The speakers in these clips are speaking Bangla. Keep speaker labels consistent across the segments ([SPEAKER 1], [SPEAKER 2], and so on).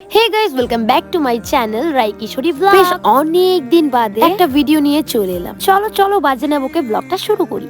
[SPEAKER 1] Hey guys, welcome back to my channel Raikishori blog. বেশ অনেক দিন বাদে একটা ভিডিও নিয়ে চলে এলাম। চলো চলো বাজে না বকে ব্লগটা শুরু করি।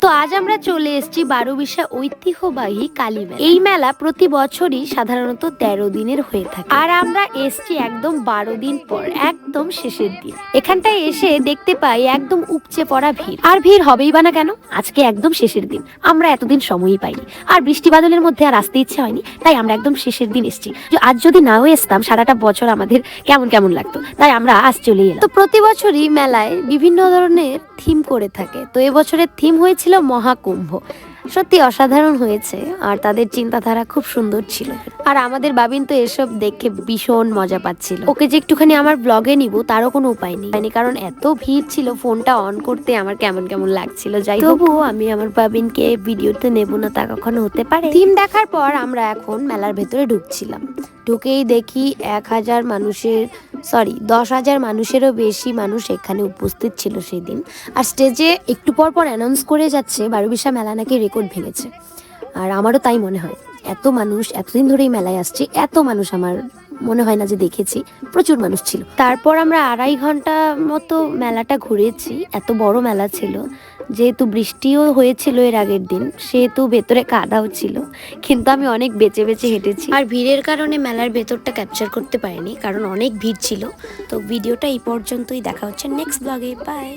[SPEAKER 1] তো আজ আমরা চলে এসেছি বারোবিশা ঐতিহ্যবাহী কালী মেলা। এই মেলা প্রতি বছরই সাধারণত 13 দিনের হয়ে থাকে, আর আমরা এসছি একদম 12 দিন পর, একদম শেষের দিন। এখানটায় এসে দেখতে পাই একদম উপচে পড়া ভিড়, আর ভিড় হবেই বা না কেন, আজকে একদম শেষের দিন। আমরা এতদিন সময়ই পাইনি, আর বৃষ্টি বাদলের মধ্যে আর আসতে ইচ্ছে হয়নি, তাই আমরা একদম শেষের দিন এসেছি। আজ যদি নাও আসতাম সারাটা বছর আমাদের কেমন কেমন লাগতো, তাই আমরা আজ চলে এলাম। তো প্রতি বছরই মেলায় বিভিন্ন ধরনের থিম করে থাকে। তো এবছরের থিম হয়েছিল মহাকুম্ভ। সত্যি অসাধারণ হয়েছে, আর তাদের চিন্তাধারা খুব সুন্দর ছিল। আর আমাদের বাবিন তো এসব দেখে ভীষণ মজা পাচ্ছিল। ওকে যে একটুখানি আমার ব্লগে নিব তারও কোনো উপায় নেই, কারণ এত ভিড় ছিল, ফোনটা অন করতে আমার কেমন কেমন লাগছিল। যাই তবুও আমি আমার বাবিনকে ভিডিওতে নেব না তা কখনো হতে পারে। থিম দেখার পর আমরা এখন মেলার ভেতরে ঢুকছিলাম। ঢুকেই দেখি 10,000 মানুষেরও বেশি মানুষ এখানে উপস্থিত ছিল সেদিন। আর স্টেজে একটু পর পর অ্যানাউন্স করে যাচ্ছে বারোবিশা মেলা নাকি রেকর্ড ভেঙেছে। আর আমারও তাই মনে হয়, এত মানুষ এতদিন ধরেই মেলায় আসছে, এত মানুষ আমার মনে হয় না যে দেখেছি। প্রচুর মানুষ ছিল। তারপর আমরা 2.5 ঘন্টা মতো মেলাটা ঘুরেছি। এত বড় মেলা ছিল, যেহেতু বৃষ্টিও হয়েছিল এর আগের দিন, সেহেতু ভেতরে কাদাও ছিল, কিন্তু আমি অনেক বেঁচে বেঁচে হেঁটেছি। আর ভিড়ের কারণে মেলার ভেতরটা ক্যাপচার করতে পারিনি, কারণ অনেক ভিড় ছিল। তো ভিডিওটা এই পর্যন্তই, দেখা হচ্ছে নেক্সট ব্লগে। বাই।